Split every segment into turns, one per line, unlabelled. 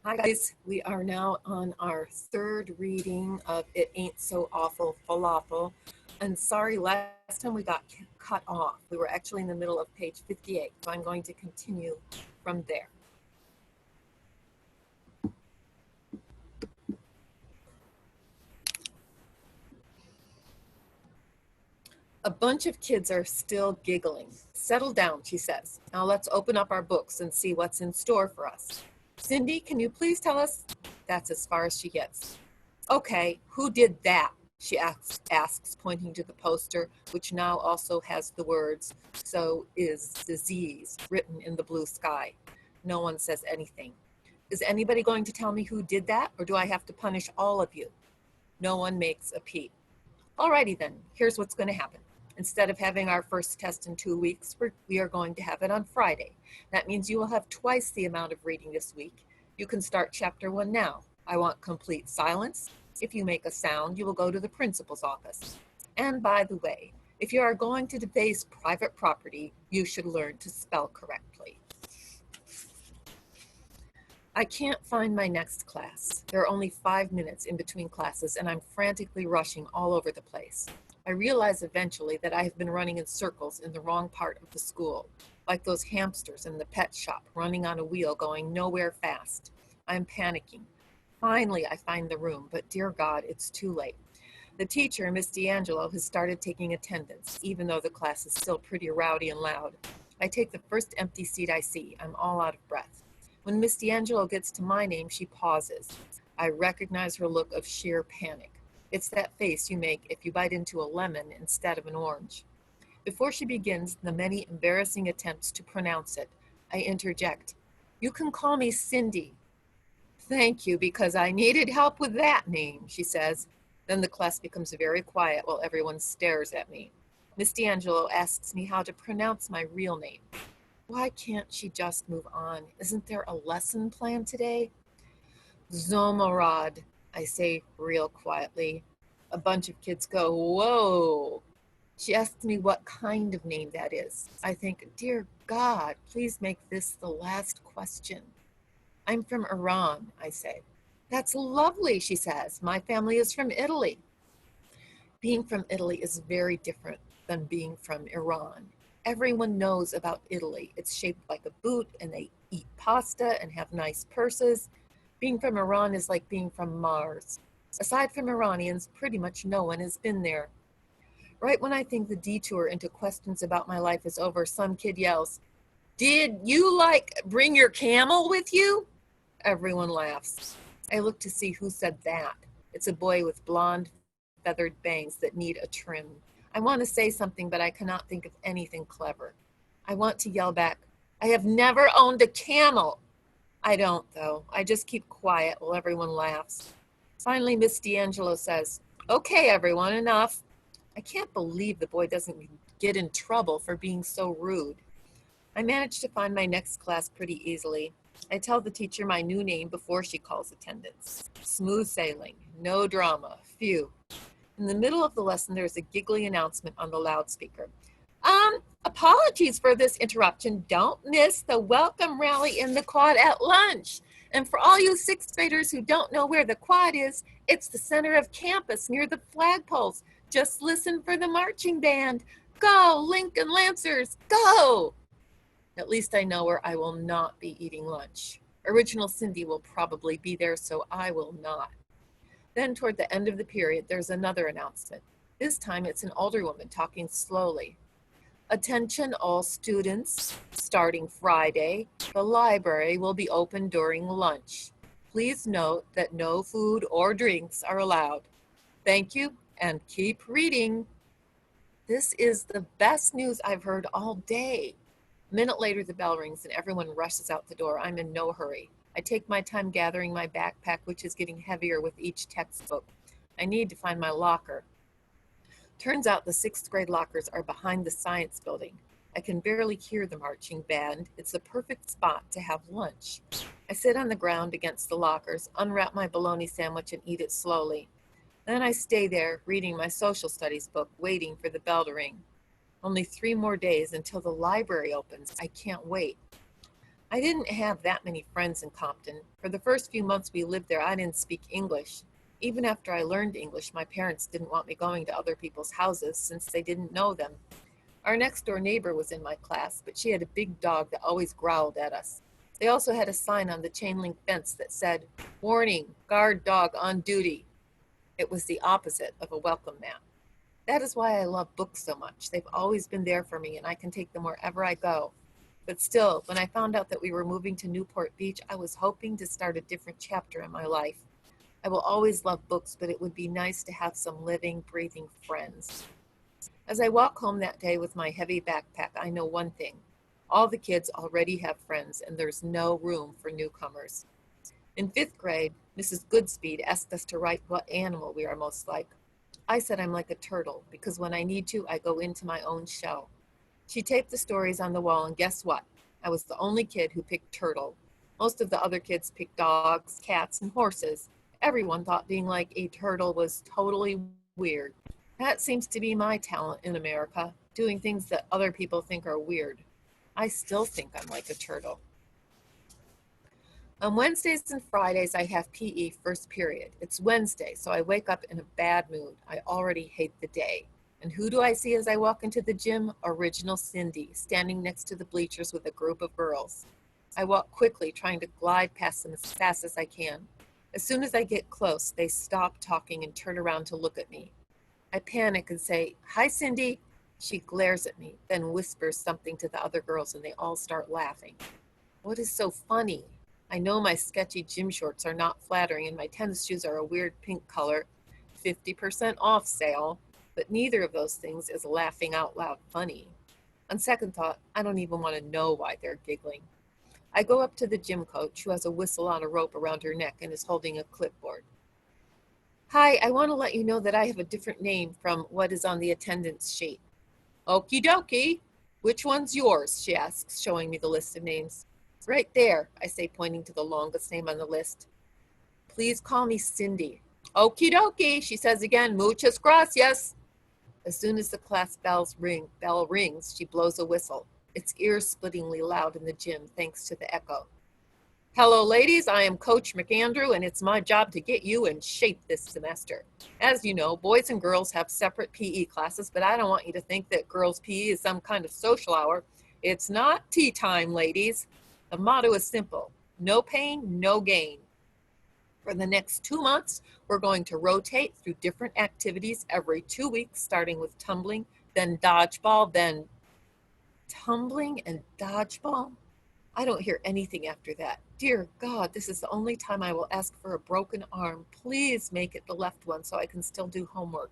Hi guys, we are now on our third reading of It Ain't So Awful Falafel. And sorry, last time we got cut off. We were actually in the middle of page 58, so I'm going to continue from there. A bunch of kids are still giggling. Settle down, she says. Now let's open up our books and see what's in store for us. Cindy, can you please tell us? That's as far as she gets. Okay, who did that? She asks, pointing to the poster, which now also has the words, "So is disease," written in the blue sky. No one says anything. Is anybody going to tell me who did that, or do I have to punish all of you? No one makes a peep. Alrighty then, here's what's going to happen. Instead of having our first test in 2 weeks, we are going to have it on Friday. That means you will have twice the amount of reading this week. You can start chapter 1 now. I want complete silence. If you make a sound, you will go to the principal's office. And by the way, if you are going to deface private property, you should learn to spell correctly. I can't find my next class. There are only 5 minutes in between classes, and I'm frantically rushing all over the place. I realize eventually that I have been running in circles in the wrong part of the school, like those hamsters in the pet shop running on a wheel going nowhere fast. I'm panicking. Finally, I find the room, but dear God, it's too late. The teacher, Miss D'Angelo, has started taking attendance, even though the class is still pretty rowdy and loud. I take the first empty seat I see. I'm all out of breath. When Miss D'Angelo gets to my name, she pauses. I recognize her look of sheer panic. It's that face you make if you bite into a lemon instead of an orange. Before she begins the many embarrassing attempts to pronounce it, I interject. You can call me Cindy. Thank you, because I needed help with that name, she says. Then the class becomes very quiet while everyone stares at me. Miss D'Angelo asks me how to pronounce my real name. Why can't she just move on? Isn't there a lesson plan today? Zomarad, I say real quietly. A bunch of kids go, whoa. She asks me what kind of name that is. I think, dear God, please make this the last question. I'm from Iran, I say. That's lovely, she says. My family is from Italy. Being from Italy is very different than being from Iran. Everyone knows about Italy. It's shaped like a boot, and they eat pasta and have nice purses. Being from Iran is like being from Mars. Aside from Iranians, pretty much no one has been there. Right when I think the detour into questions about my life is over, some kid yells, "Did you, bring your camel with you?" Everyone laughs. I look to see who said that. It's a boy with blonde, feathered bangs that need a trim. I want to say something, but I cannot think of anything clever. I want to yell back, I have never owned a camel. I don't, though. I just keep quiet while everyone laughs. Finally, Miss D'Angelo says, okay, everyone, enough. I can't believe the boy doesn't get in trouble for being so rude. I manage to find my next class pretty easily. I tell the teacher my new name before she calls attendance. Smooth sailing, no drama, phew. In the middle of the lesson, there's a giggly announcement on the loudspeaker. Apologies for this interruption. Don't miss the welcome rally in the quad at lunch. And for all you sixth graders who don't know where the quad is, it's the center of campus near the flagpoles. Just listen for the marching band. Go, Lincoln Lancers, go! At least I know where I will not be eating lunch. Original Cindy will probably be there, so I will not. Then toward the end of the period, there's another announcement. This time it's an older woman talking slowly. Attention all students, starting Friday, the library will be open during lunch. Please note that no food or drinks are allowed. Thank you, and keep reading. This is the best news I've heard all day. A minute later, the bell rings and everyone rushes out the door. I'm in no hurry. I take my time gathering my backpack, which is getting heavier with each textbook. I need to find my locker. Turns out the sixth grade lockers are behind the science building. I can barely hear the marching band. It's the perfect spot to have lunch. I sit on the ground against the lockers, unwrap my bologna sandwich, and eat it slowly. Then I stay there, reading my social studies book, waiting for the bell to ring. Only 3 more days until the library opens. I can't wait. I didn't have that many friends in Compton. For the first few months we lived there, I didn't speak English. Even after I learned English, my parents didn't want me going to other people's houses since they didn't know them. Our next door neighbor was in my class, but she had a big dog that always growled at us. They also had a sign on the chain link fence that said, "Warning, guard dog on duty." It was the opposite of a welcome mat. That is why I love books so much. They've always been there for me, and I can take them wherever I go. But still, when I found out that we were moving to Newport Beach, I was hoping to start a different chapter in my life. I will always love books, but it would be nice to have some living, breathing friends. As I walk home that day with my heavy backpack, I know one thing. All the kids already have friends, and there's no room for newcomers. In fifth grade, Mrs. Goodspeed asked us to write what animal we are most like. I said I'm like a turtle because when I need to, I go into my own shell. She taped the stories on the wall, and guess what? I was the only kid who picked turtle. Most of the other kids picked dogs, cats, and horses. Everyone thought being like a turtle was totally weird. That seems to be my talent in America, doing things that other people think are weird. I still think I'm like a turtle. On Wednesdays and Fridays, I have PE first period. It's Wednesday, so I wake up in a bad mood. I already hate the day. And who do I see as I walk into the gym? Original Cindy, standing next to the bleachers with a group of girls. I walk quickly, trying to glide past them as fast as I can. As soon as I get close, they stop talking and turn around to look at me. I panic and say, "Hi, Cindy." She glares at me, then whispers something to the other girls, and they all start laughing. What is so funny? I know my sketchy gym shorts are not flattering and my tennis shoes are a weird pink color, 50% off sale, but neither of those things is laughing out loud funny. On second thought, I don't even want to know why they're giggling. I go up to the gym coach, who has a whistle on a rope around her neck and is holding a clipboard. "Hi, I want to let you know that I have a different name from what is on the attendance sheet." "Okie dokie. Which one's yours?" she asks, showing me the list of names. "Right there," I say, pointing to the longest name on the list. "Please call me Cindy." "Okie dokie," she says again. "Muchas gracias." As soon as the class bell rings, she blows a whistle. It's ear-splittingly loud in the gym, thanks to the echo. "Hello, ladies. I am Coach McAndrew, and it's my job to get you in shape this semester. As you know, boys and girls have separate PE classes, but I don't want you to think that girls' PE is some kind of social hour. It's not tea time, ladies. The motto is simple: no pain, no gain. For the next 2 months, we're going to rotate through different activities every 2 weeks, starting with tumbling, then dodgeball, then tumbling and dodgeball. I don't hear anything after that. Dear God, this is the only time I will ask for a broken arm. Please make it the left one so I can still do homework."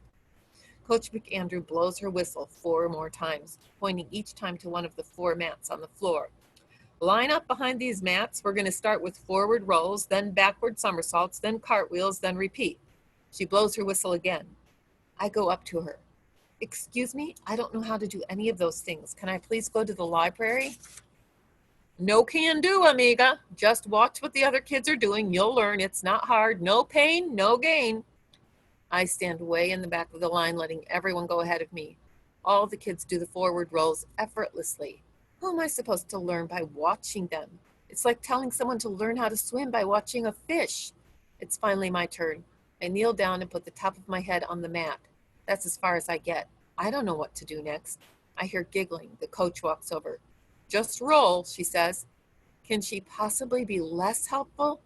Coach McAndrew blows her whistle 4 more times, pointing each time to one of the 4 mats on the floor. "Line up behind these mats. We're going to start with forward rolls, then backward somersaults, then cartwheels, then repeat." She blows her whistle again. I go up to her. "Excuse me, I don't know how to do any of those things. Can I please go to the library?" "No can do, amiga. Just watch what the other kids are doing. You'll learn. It's not hard. No pain, no gain." I stand way in the back of the line, letting everyone go ahead of me. All the kids do the forward rolls effortlessly. Who am I supposed to learn by watching them? It's like telling someone to learn how to swim by watching a fish. It's finally my turn. I kneel down and put the top of my head on the mat. That's as far as I get. I don't know what to do next. I hear giggling. The coach walks over. "Just roll," she says. Can she possibly be less helpful?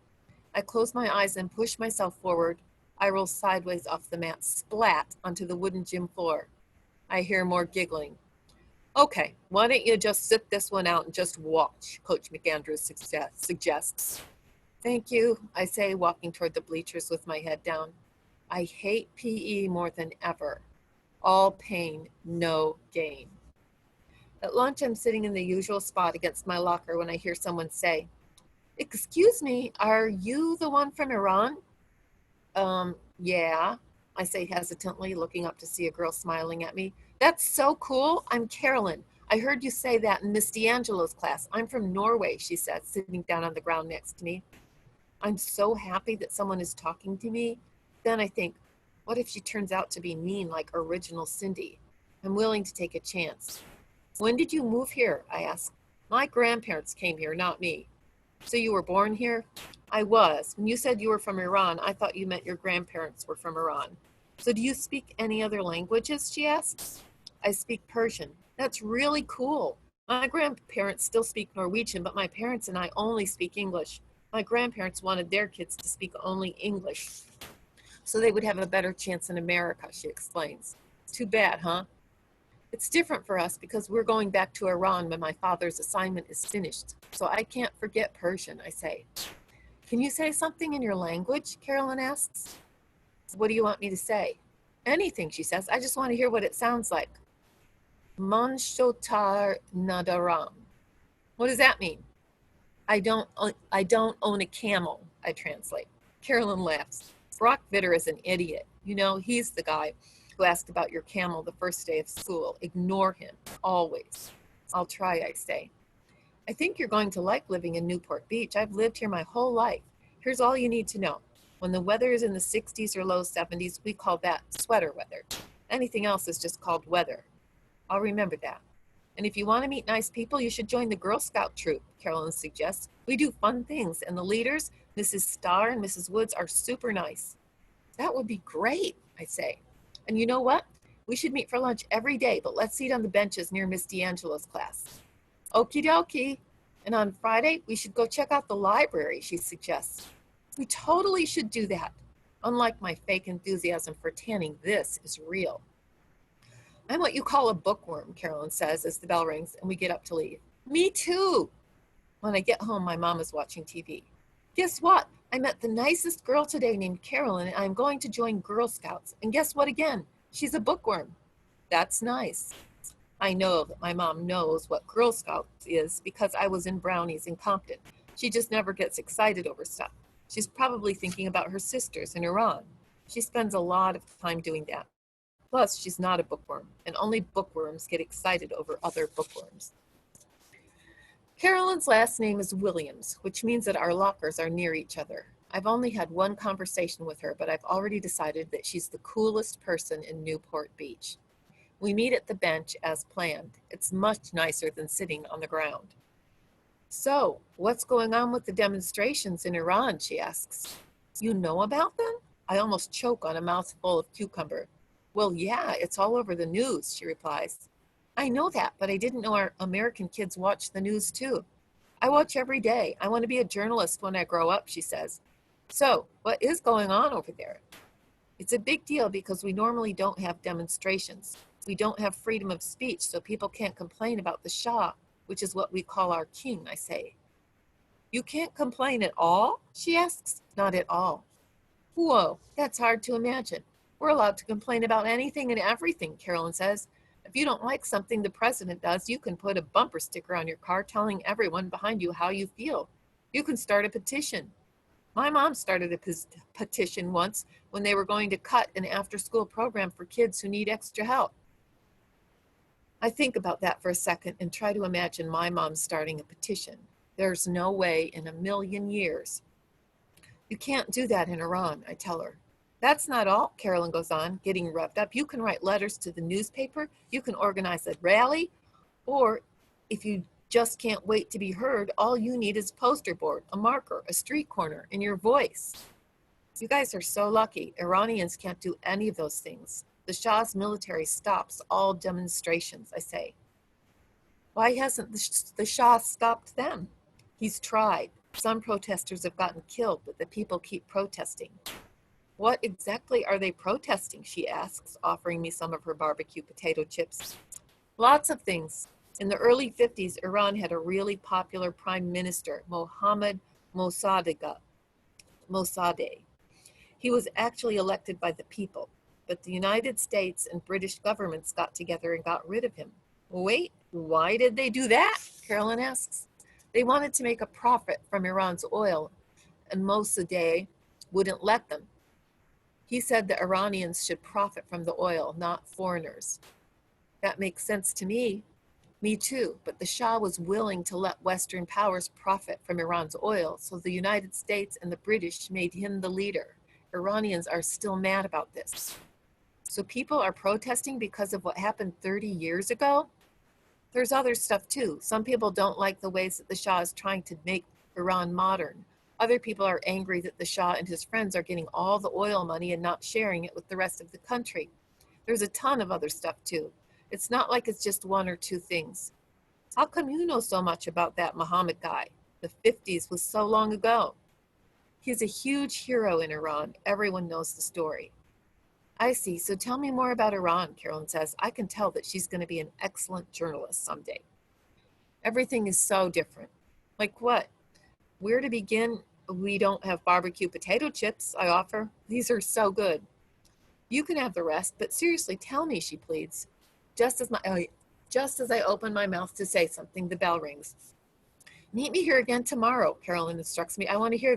I close my eyes and push myself forward. I roll sideways off the mat, splat onto the wooden gym floor. I hear more giggling. "Okay, why don't you just sit this one out and just watch," Coach McAndrew suggests. "Thank you," I say, walking toward the bleachers with my head down. I hate PE more than ever. All pain, no gain. At lunch, I'm sitting in the usual spot against my locker when I hear someone say, "Excuse me, are you the one from Iran?" Yeah, I say hesitantly, looking up to see a girl smiling at me. "That's so cool. I'm Carolyn. I heard you say that in Miss D'Angelo's class. I'm from Norway," she said, sitting down on the ground next to me. I'm so happy that someone is talking to me. Then I think, what if she turns out to be mean like original Cindy? I'm willing to take a chance. "When did you move here?" I ask. My grandparents came here, not me. So you were born here? I was. When you said you were from Iran, I thought you meant your grandparents were from Iran. So do you speak any other languages, she asks. I speak Persian. That's really cool. My grandparents still speak Norwegian, but my parents and I only speak English. My grandparents wanted their kids to speak only English so they would have a better chance in America, she explains. Too bad, huh? It's different for us because we're going back to Iran when my father's assignment is finished, so I can't forget Persian, I say. Can you say something in your language? Carolyn asks. What do you want me to say? Anything, she says. I just want to hear what it sounds like. Manshotar Nadaram. What does that mean? I don't own a camel, I translate. Carolyn laughs. Brock Vitter is an idiot. You know, he's the guy who asked about your camel the first day of school. Ignore him, always. I'll try, I say. I think you're going to like living in Newport Beach. I've lived here my whole life. Here's all you need to know. When the weather is in the 60s or low 70s, we call that sweater weather. Anything else is just called weather. I'll remember that. And if you want to meet nice people, you should join the Girl Scout troop, Carolyn suggests. We do fun things, and the leaders, Mrs. Starr and Mrs. Woods, are super nice. That would be great, I say. And you know what? We should meet for lunch every day, but let's eat on the benches near Miss D'Angelo's class. Okie dokie. And on Friday, we should go check out the library, she suggests. We totally should do that. Unlike my fake enthusiasm for tanning, this is real. I'm what you call a bookworm, Carolyn says as the bell rings and we get up to leave. Me too. When I get home, my mom is watching TV. Guess what? I met the nicest girl today named Carolyn, and I'm going to join Girl Scouts. And guess what again? She's a bookworm. That's nice. I know that my mom knows what Girl Scouts is because I was in Brownies in Compton. She just never gets excited over stuff. She's probably thinking about her sisters in Iran. She spends a lot of time doing that. Plus, she's not a bookworm, and only bookworms get excited over other bookworms. Carolyn's last name is Williams, which means that our lockers are near each other. I've only had one conversation with her, but I've already decided that she's the coolest person in Newport Beach. We meet at the bench as planned. It's much nicer than sitting on the ground. So, what's going on with the demonstrations in Iran, she asks. You know about them? I almost choke on a mouthful of cucumber. Well, yeah, it's all over the news, she replies. I know that, but I didn't know our American kids watch the news too. I watch every day. I want to be a journalist when I grow up, she says. So, what is going on over there? It's a big deal because we normally don't have demonstrations. We don't have freedom of speech, so people can't complain about the Shah, which is what we call our king, I say. You can't complain at all? She asks. Not at all. Whoa, that's hard to imagine. We're allowed to complain about anything and everything, Carolyn says. If you don't like something the president does, you can put a bumper sticker on your car telling everyone behind you how you feel. You can start a petition. My mom started a petition once when they were going to cut an after-school program for kids who need extra help. I think about that for a second and try to imagine my mom starting a petition. There's no way in a million years. You can't do that in Iran, I tell her. That's not all, Carolyn goes on, getting revved up. You can write letters to the newspaper, you can organize a rally, or if you just can't wait to be heard, all you need is a poster board, a marker, a street corner, and your voice. You guys are so lucky. Iranians can't do any of those things. The Shah's military stops all demonstrations, I say. Why hasn't the Shah stopped them? He's tried. Some protesters have gotten killed, but the people keep protesting. What exactly are they protesting, she asks, offering me some of her barbecue potato chips. Lots of things. In the early 50s, Iran had a really popular prime minister, Mohammad Mossadegh. He was actually elected by the people, but the United States and British governments got together and got rid of him. Wait, why did they do that? Carolyn asks. They wanted to make a profit from Iran's oil, and Mossadegh wouldn't let them. He said the Iranians should profit from the oil, not foreigners. That makes sense to me. Me too, but the Shah was willing to let Western powers profit from Iran's oil, so the United States and the British made him the leader. Iranians are still mad about this. So people are protesting because of what happened 30 years ago? There's other stuff too. Some people don't like the ways that the Shah is trying to make Iran modern. Other people are angry that the Shah and his friends are getting all the oil money and not sharing it with the rest of the country. There's a ton of other stuff too. It's not like it's just one or two things. How come you know so much about that Muhammad guy? The 50s was so long ago. He's a huge hero in Iran. Everyone knows the story. I see. So tell me more about Iran, Carolyn says. I can tell that she's going to be an excellent journalist someday. Everything is so different. Like what? Where to begin? We don't have barbecue potato chips, I offer. These are so good. You can have the rest, but seriously, tell me, she pleads. Just as just as I open my mouth to say something, the bell rings. Meet me here again tomorrow, Carolyn instructs me. I want to hear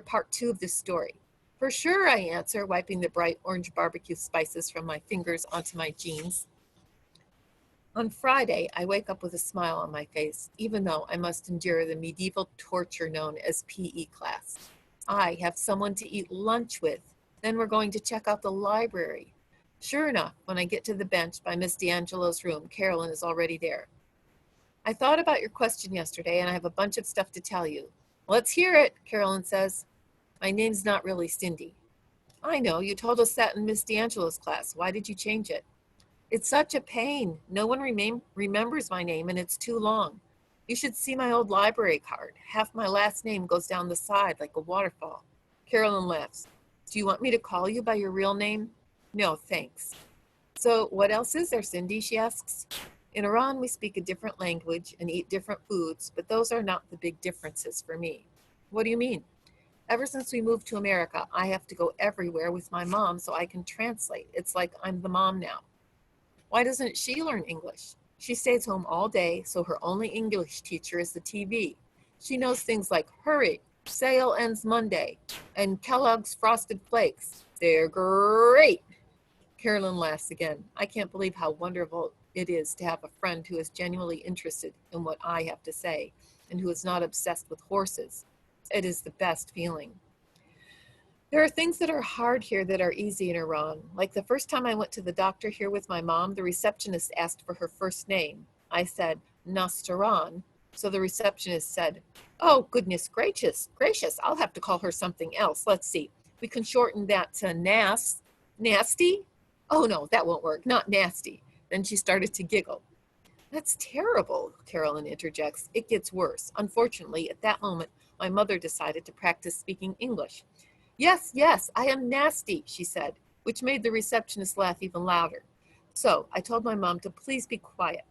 part two of this story. For sure, I answer, wiping the bright orange barbecue spices from my fingers onto my jeans. On Friday, I wake up with a smile on my face, even though I must endure the medieval torture known as PE class. I have someone to eat lunch with. Then we're going to check out the library. Sure enough, when I get to the bench by Miss D'Angelo's room, Carolyn is already there. I thought about your question yesterday, and I have a bunch of stuff to tell you. Let's hear it, Carolyn says. My name's not really Cindy. I know, you told us that in Miss D'Angelo's class. Why did you change it? It's such a pain. No one remembers my name, and it's too long. You should see my old library card. Half my last name goes down the side like a waterfall. Carolyn laughs. Do you want me to call you by your real name? No, thanks. So what else is there, Cindy? She asks. In Iran, we speak a different language and eat different foods, but those are not the big differences for me. What do you mean? Ever since we moved to America, I have to go everywhere with my mom so I can translate. It's like I'm the mom now. Why doesn't she learn English? She stays home all day, so her only English teacher is the TV. She knows things like hurry, sale ends Monday, and Kellogg's Frosted Flakes. They're great. Carolyn laughs again. I can't believe how wonderful it is to have a friend who is genuinely interested in what I have to say and who is not obsessed with horses. It is the best feeling. There are things that are hard here that are easy in Iran. Like the first time I went to the doctor here with my mom, the receptionist asked for her first name. I said, Nastaran. So the receptionist said, oh, goodness gracious, I'll have to call her something else. Let's see. We can shorten that to Nasty? Oh, no, that won't work. Not nasty. Then she started to giggle. That's terrible, Carolyn interjects. It gets worse. Unfortunately, at that moment, my mother decided to practice speaking English. Yes, I am nasty, she said, which made the receptionist laugh even louder. So I told my mom to please be quiet.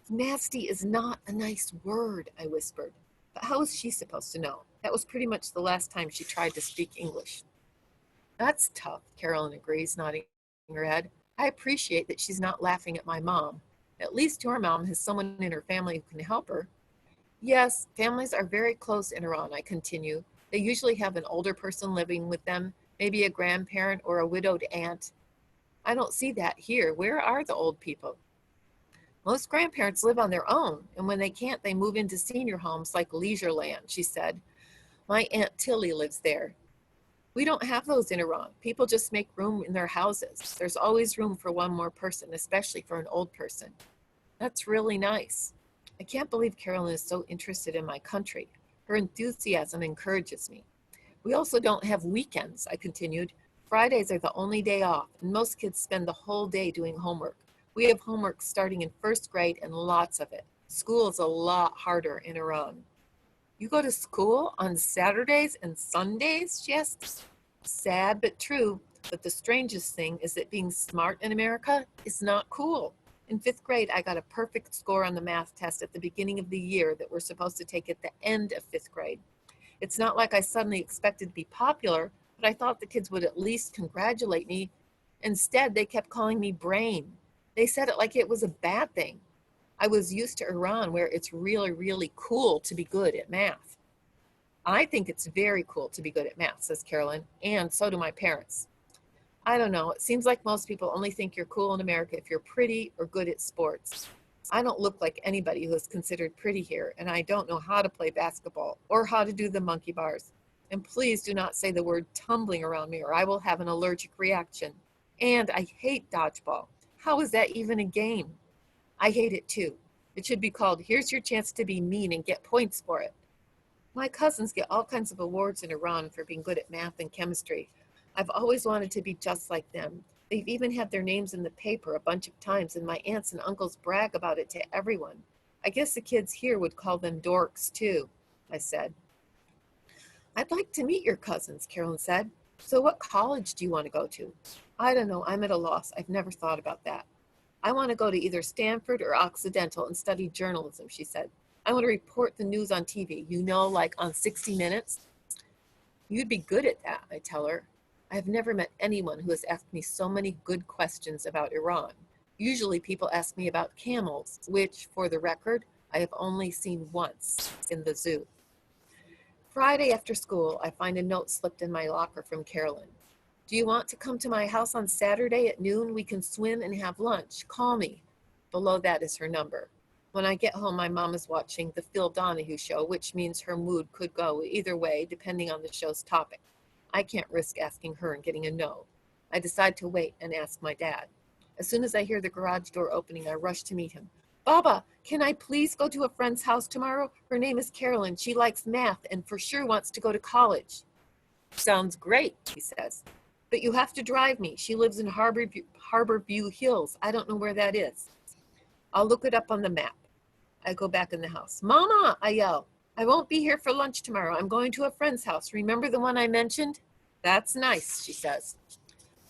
Nasty is not a nice word, I whispered. But how was she supposed to know? That was pretty much the last time she tried to speak English. That's tough, Carolyn agrees, nodding her head. I appreciate that she's not laughing at my mom. At least your mom has someone in her family who can help her. Yes, families are very close in Iran, I continue. They usually have an older person living with them, maybe a grandparent or a widowed aunt. I don't see that here. Where are the old people? Most grandparents live on their own, and when they can't, they move into senior homes like Leisureland, she said. My Aunt Tilly lives there. We don't have those in Iran. People just make room in their houses. There's always room for one more person, especially for an old person. That's really nice. I can't believe Carolyn is so interested in my country. Her enthusiasm encourages me. We also don't have weekends, I continued. Fridays are the only day off, and most kids spend the whole day doing homework. We have homework starting in first grade and lots of it. School is a lot harder in Iran. You go to school on Saturdays and Sundays? She asks. Sad but true, but the strangest thing is that being smart in America is not cool. In fifth grade, I got a perfect score on the math test at the beginning of the year that we're supposed to take at the end of fifth grade. It's not like I suddenly expected to be popular, but I thought the kids would at least congratulate me. Instead, they kept calling me brain. They said it like it was a bad thing. I was used to Iran where it's really, really cool to be good at math. I think it's very cool to be good at math, says Carolyn, and so do my parents. I don't know. It seems like most people only think you're cool in America if you're pretty or good at sports. I don't look like anybody who is considered pretty here, and I don't know how to play basketball or how to do the monkey bars. And please do not say the word tumbling around me or I will have an allergic reaction. And I hate dodgeball. How is that even a game? I hate it too. It should be called, Here's Your Chance to Be Mean and Get Points for It. My cousins get all kinds of awards in Iran for being good at math and chemistry. I've always wanted to be just like them. They've even had their names in the paper a bunch of times, and my aunts and uncles brag about it to everyone. I guess the kids here would call them dorks too, I said. I'd like to meet your cousins, Carolyn said. So what college do you want to go to? I don't know. I'm at a loss. I've never thought about that. I want to go to either Stanford or Occidental and study journalism, she said. I want to report the news on TV, like on 60 Minutes. You'd be good at that, I tell her. I have never met anyone who has asked me so many good questions about Iran. Usually people ask me about camels, which, for the record, I have only seen once in the zoo. Friday after school, I find a note slipped in my locker from Carolyn. Do you want to come to my house on Saturday at noon? We can swim and have lunch. Call me. Below that is her number. When I get home, my mom is watching the Phil Donahue show, which means her mood could go either way depending on the show's topic. I can't risk asking her and getting a no. I decide to wait and ask my dad. As soon as I hear the garage door opening, I rush to meet him. Baba, can I please go to a friend's house tomorrow? Her name is Carolyn. She likes math and for sure wants to go to college. Sounds great, he says. But you have to drive me. She lives in Harbor View Hills. I don't know where that is. I'll look it up on the map. I go back in the house. Mama, I yell. I won't be here for lunch tomorrow. I'm going to a friend's house. Remember the one I mentioned? That's nice, she says.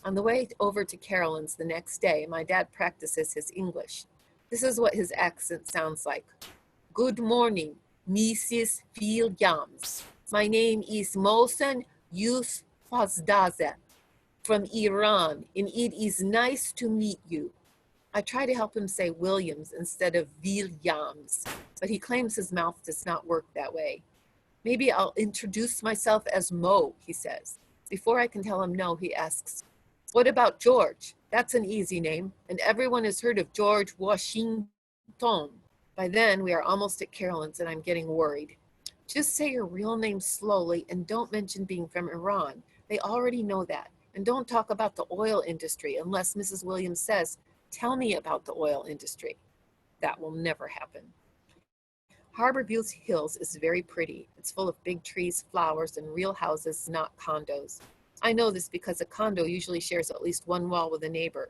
On the way over to Carolyn's the next day, my dad practices his English. This is what his accent sounds like. Good morning, Mrs. Williams. My name is Mohsen Yousafzadeh from Iran, and it is nice to meet you. I try to help him say Williams instead of Williams, but he claims his mouth does not work that way. Maybe I'll introduce myself as Mo, he says. Before I can tell him no, he asks, what about George? That's an easy name, and everyone has heard of George Washington. By then, we are almost at Carolyn's, and I'm getting worried. Just say your real name slowly and don't mention being from Iran. They already know that. And don't talk about the oil industry unless Mrs. Williams says, tell me about the oil industry. That will never happen. Harbor View Hills is very pretty. It's full of big trees, flowers, and real houses, not condos. I know this because a condo usually shares at least one wall with a neighbor.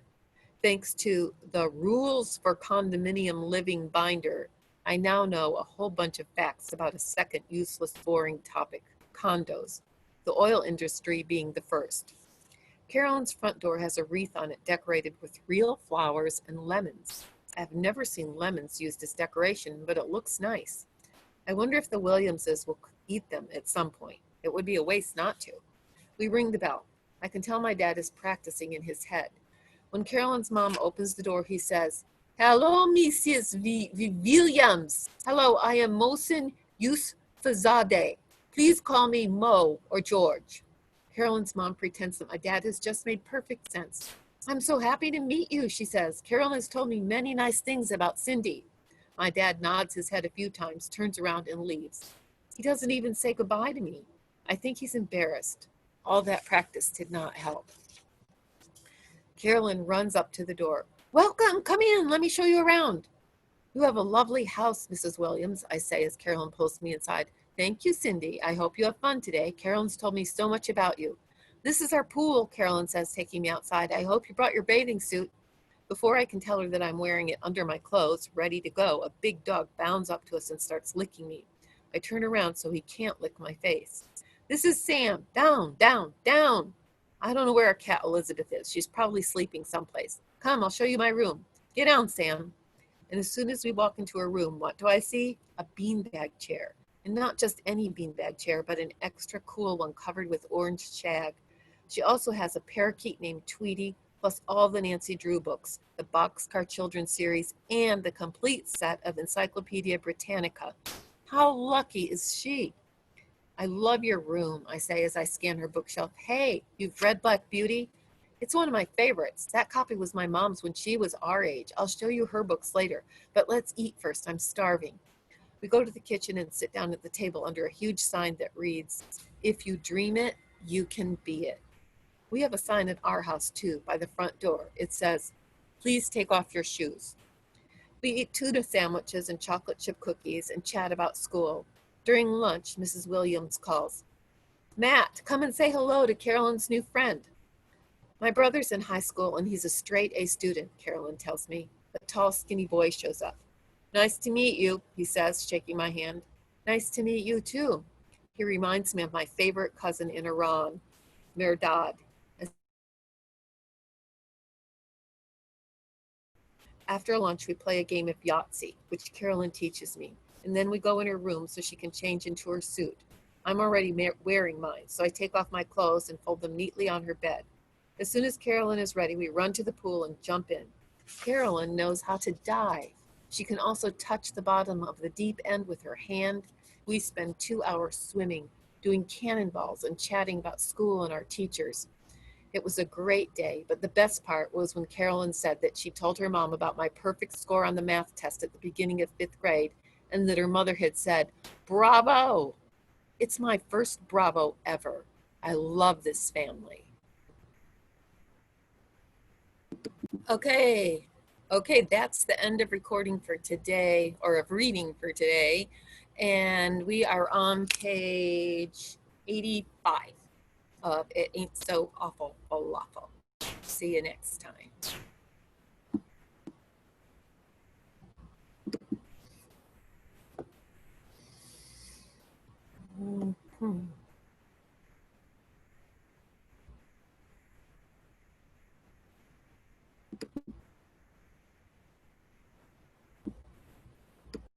Thanks to the Rules for Condominium Living binder, I now know a whole bunch of facts about a second useless, boring topic, condos, the oil industry being the first. Carolyn's front door has a wreath on it decorated with real flowers and lemons. I have never seen lemons used as decoration, but it looks nice. I wonder if the Williamses will eat them at some point. It would be a waste not to. We ring the bell. I can tell my dad is practicing in his head. When Carolyn's mom opens the door, he says, Hello, Mrs. Williams. Hello, I am Mohsen Yousafzadeh. Please call me Mo or George. Carolyn's mom pretends that my dad has just made perfect sense. I'm so happy to meet you, she says. Carolyn has told me many nice things about Cindy. My dad nods his head a few times, turns around, and leaves. He doesn't even say goodbye to me. I think he's embarrassed. All that practice did not help. Carolyn runs up to the door. Welcome, come in, let me show you around. You have a lovely house, Mrs. Williams, I say as Carolyn pulls me inside. Thank you, Cindy. I hope you have fun today. Carolyn's told me so much about you. This is our pool, Carolyn says, taking me outside. I hope you brought your bathing suit. Before I can tell her that I'm wearing it under my clothes, ready to go, a big dog bounds up to us and starts licking me. I turn around so he can't lick my face. This is Sam. Down, down, down. I don't know where our cat Elizabeth is. She's probably sleeping someplace. Come, I'll show you my room. Get down, Sam. And as soon as we walk into her room, what do I see? A beanbag chair. And not just any beanbag chair, but an extra cool one covered with orange shag. She also has a parakeet named Tweety, plus all the Nancy Drew books, the Boxcar Children's series, and the complete set of Encyclopedia Britannica. How lucky is she? I love your room, I say as I scan her bookshelf. Hey, you've read Black Beauty? It's one of my favorites. That copy was my mom's when she was our age. I'll show you her books later, but let's eat first. I'm starving. We go to the kitchen and sit down at the table under a huge sign that reads, If you dream it, you can be it. We have a sign at our house too, by the front door. It says, Please take off your shoes. We eat tuna sandwiches and chocolate chip cookies and chat about school. During lunch, Mrs. Williams calls, Matt, come and say hello to Carolyn's new friend. My brother's in high school and he's a straight A student, Carolyn tells me. A tall, skinny boy shows up. Nice to meet you, he says, shaking my hand. Nice to meet you too. He reminds me of my favorite cousin in Iran, Mehrdad. After lunch, we play a game of Yahtzee, which Carolyn teaches me, and then we go in her room so she can change into her suit. I'm already wearing mine, so I take off my clothes and fold them neatly on her bed. As soon as Carolyn is ready, we run to the pool and jump in. Carolyn knows how to dive. She can also touch the bottom of the deep end with her hand. We spend 2 hours swimming, doing cannonballs, and chatting about school and our teachers. It was a great day, but the best part was when Carolyn said that she told her mom about my perfect score on the math test at the beginning of 5th grade and that her mother had said, Bravo! It's my first bravo ever. I love this family. Okay. Okay, that's the end of recording for today, or of reading for today. And we are on page 85 of It Ain't So Awful Falafel. See you next time. Hmm.